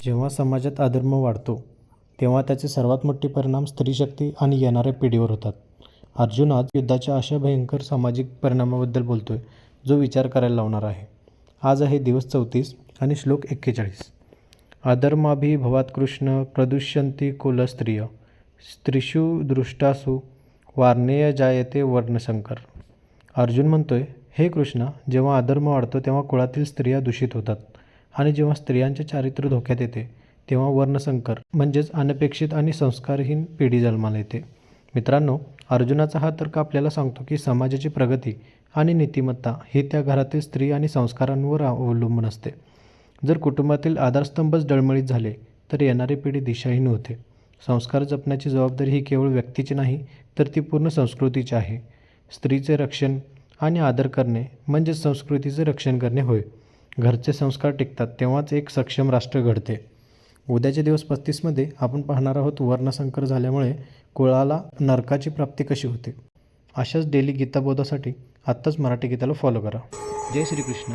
जेव्हा समाजात अधर्म वाढतो तेव्हा त्याचे सर्वात मोठे परिणाम स्त्रीशक्ती आणि येणाऱ्या पिढीवर होतात. अर्जुन आज युद्धाच्या अशा भयंकर सामाजिक परिणामाबद्दल बोलतोय जो विचार करायला लावणार आहे. आज आहे दिवस 34 आणि श्लोक 41. अधर्माभिभवात कृष्ण प्रदुष्यन्ति कुलस्त्रिय स्त्रीषु दृष्टासु वार्णेय जायते वर्णसंकर. अर्जुन म्हणतोय, हे कृष्णा, जेव्हा अधर्म वाढतो तेव्हा कुळातील स्त्रिया दूषित होतात आणि जेव्हा स्त्रियांचे चारित्र्य धोक्यात येते तेव्हा वर्णसंकर म्हणजेच अनपेक्षित आणि संस्कारहीन पिढी जन्माला येते. मित्रांनो, अर्जुनाचा हा तर्क आपल्याला सांगतो की समाजाची प्रगती आणि नीतिमत्ता ही त्या घरातील स्त्री आणि संस्कारांवर अवलंबून असते. जर कुटुंबातील आधारस्तंभच डळमळीत झाले तर येणारी पिढी दिशाहीन होते. संस्कार जपण्याची जबाबदारी ही केवळ व्यक्तीची नाही तर ती पूर्ण संस्कृतीची आहे. स्त्रीचे रक्षण आणि आदर करणे म्हणजे संस्कृतीचे रक्षण करणे होय. घरचे संस्कार टिकतात तेव्हाच एक सक्षम राष्ट्र घडते. उद्याचे दिवस 35मध्ये आपण पाहणार आहोत वर्णसंकर झाल्यामुळे कुळाला नरकाची प्राप्ती कशी होते. अशाच डेली गीताबोधासाठी आत्ताच मराठी गीताला फॉलो करा. जय श्रीकृष्ण.